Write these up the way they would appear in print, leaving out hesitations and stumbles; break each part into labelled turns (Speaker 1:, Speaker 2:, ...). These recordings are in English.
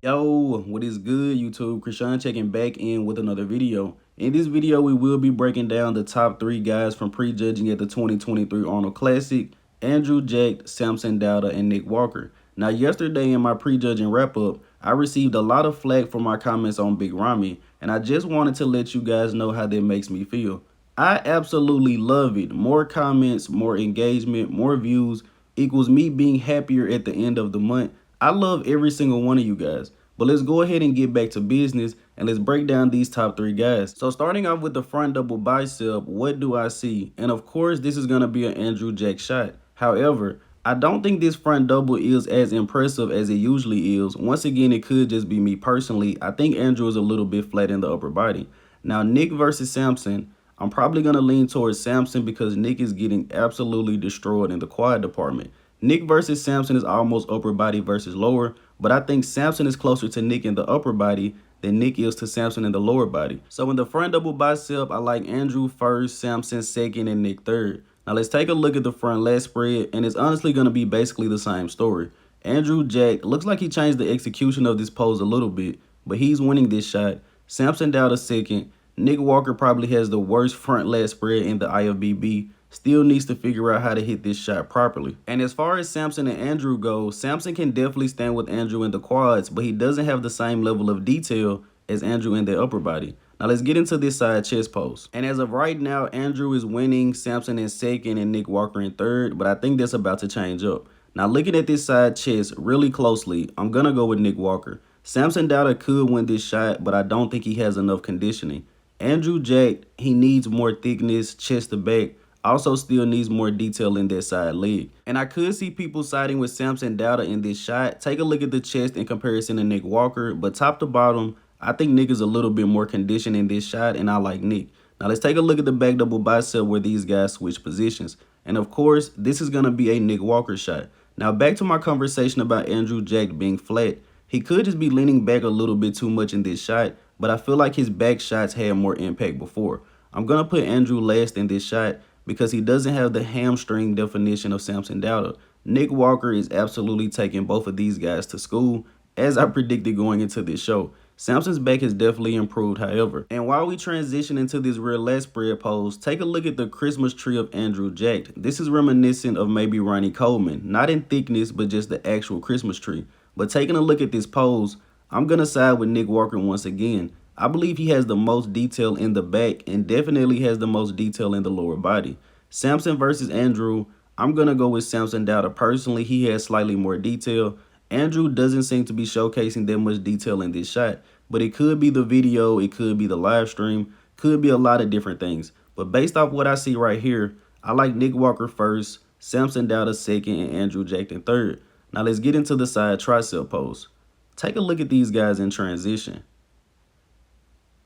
Speaker 1: Yo, what is good, YouTube? Krishan checking back in with another video. In this video, we will be breaking down the top 3 guys from prejudging at the 2023 Arnold Classic: Andrew Jack, Samson Dowda, and Nick Walker. Now, yesterday in my prejudging wrap-up, I received a lot of flack for my comments on Big Rami, and I just wanted to let you guys know how that makes me feel. I absolutely love it. More comments, more engagement, more views equals me being happier at the end of the month. I love every single one of you guys. But let's go ahead and get back to business and let's break down these top 3 guys. So starting off with the front double bicep, what do I see? And of course, this is going to be an Andrew Jack shot. However, I don't think this front double is as impressive as it usually is. Once again, it could just be me personally. I think Andrew is a little bit flat in the upper body. Now, Nick versus Samson, I'm probably going to lean towards Samson because Nick is getting absolutely destroyed in the quad department. Nick versus Samson is almost upper body versus lower, but I think Samson is closer to Nick in the upper body than Nick is to Samson in the lower body. So in the front double bicep, I like Andrew first, Samson second, and Nick third. Now let's take a look at the front lat spread, and it's honestly going to be basically the same story. Andrew Jack looks like he changed the execution of this pose a little bit, but he's winning this shot. Samson Dowda second. Nick Walker probably has the worst front lat spread in the IFBB. Still needs to figure out how to hit this shot properly. And as far as Samson and Andrew go, Samson can definitely stand with Andrew in the quads, but he doesn't have the same level of detail as Andrew in the upper body. Now let's get into this side chest pose. And as of right now, Andrew is winning, Samson in second, and Nick Walker in third, but I think that's about to change up. Now looking at this side chest really closely, I'm gonna go with Nick Walker. Samson Dowda could win this shot, but I don't think he has enough conditioning. Andrew Jack, he needs more thickness, chest to back. Also still needs more detail in that side leg. And I could see people siding with Samson Dowda in this shot. Take a look at the chest in comparison to Nick Walker, but top to bottom, I think Nick is a little bit more conditioned in this shot, and I like Nick. Now let's take a look at the back double bicep where these guys switch positions. And of course, this is going to be a Nick Walker shot. Now back to my conversation about Andrew Jack being flat. He could just be leaning back a little bit too much in this shot, but I feel like his back shots had more impact before. I'm going to put Andrew last in this shot because he doesn't have the hamstring definition of Samson Dowda. Nick Walker is absolutely taking both of these guys to school, as I predicted going into this show. Samson's back has definitely improved, however. And while we transition into this rear lat spread pose, take a look at the Christmas tree of Andrew Jack. This is reminiscent of maybe Ronnie Coleman, not in thickness, but just the actual Christmas tree. But taking a look at this pose, I'm going to side with Nick Walker once again. I believe he has the most detail in the back and definitely has the most detail in the lower body. Samson versus Andrew, I'm going to go with Samson Dowda. Personally, he has slightly more detail. Andrew doesn't seem to be showcasing that much detail in this shot, but it could be the video, it could be the live stream, could be a lot of different things. But based off what I see right here, I like Nick Walker first, Samson Dowda second, and Andrew Jack in third. Now let's get into the side tricep pose. Take a look at these guys in transition.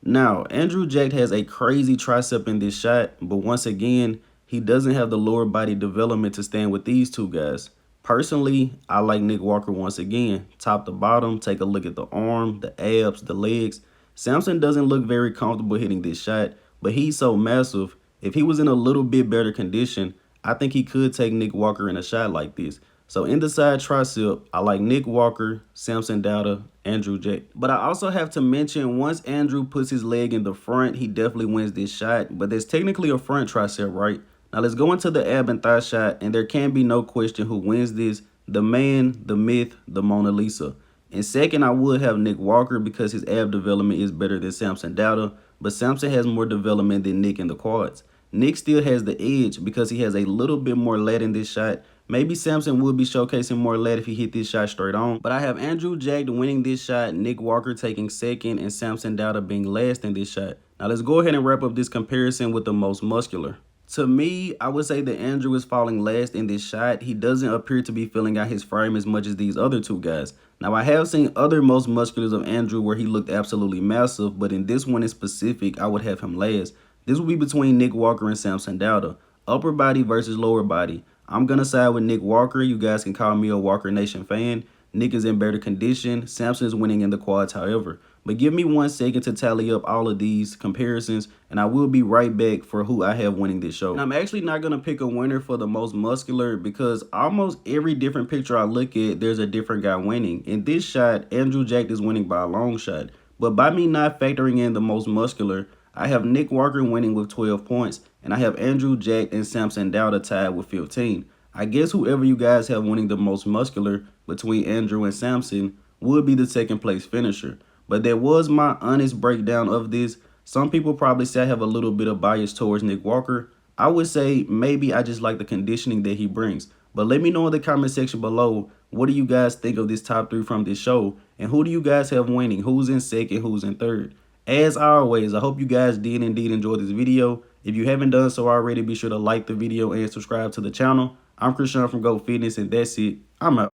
Speaker 1: Now, Andrew Jack has a crazy tricep in this shot, but once again, he doesn't have the lower body development to stand with these two guys. Personally, I like Nick Walker once again. Top to bottom, take a look at the arm, the abs, the legs. Samson doesn't look very comfortable hitting this shot, but he's so massive. If he was in a little bit better condition, I think he could take Nick Walker in a shot like this. So in the side tricep, I like Nick Walker, Samson Dowda, Andrew Jack. But I also have to mention, once Andrew puts his leg in the front, he definitely wins this shot. But there's technically a front tricep, right? Now let's go into the ab and thigh shot, and there can be no question who wins this. The man, the myth, the Mona Lisa. In second, I would have Nick Walker because his ab development is better than Samson Dowda, but Samson has more development than Nick in the quads. Nick still has the edge because he has a little bit more lat in this shot. Maybe Samson would be showcasing more lat if he hit this shot straight on. But I have Andrew Jack winning this shot, Nick Walker taking second, and Samson Dowda being last in this shot. Now let's go ahead and wrap up this comparison with the most muscular. To me, I would say that Andrew is falling last in this shot. He doesn't appear to be filling out his frame as much as these other two guys. Now, I have seen other most musculars of Andrew where he looked absolutely massive, but in this one in specific, I would have him last. This will be between Nick Walker and Samson Dowda. Upper body versus lower body. I'm going to side with Nick Walker. You guys can call me a Walker Nation fan. Nick is in better condition. Samson is winning in the quads, however. But give me 1 second to tally up all of these comparisons, and I will be right back for who I have winning this show. And I'm actually not going to pick a winner for the most muscular because almost every different picture I look at, there's a different guy winning. In this shot, Andrew Jacked is winning by a long shot. But by me not factoring in the most muscular, I have Nick Walker winning with 12 points, and I have Andrew Jacked and Samson Dowda tied with 15. I guess whoever you guys have winning the most muscular between Andrew and Samson would be the second place finisher. But that was my honest breakdown of this. Some people probably say I have a little bit of bias towards Nick Walker. I would say maybe I just like the conditioning that he brings. But let me know in the comment section below, what do you guys think of this top 3 from this show? And who do you guys have winning? Who's in second? Who's in third? As always, I hope you guys did indeed enjoy this video. If you haven't done so already, be sure to like the video and subscribe to the channel. I'm Krishan from Go Fitness, and that's it. I'm out.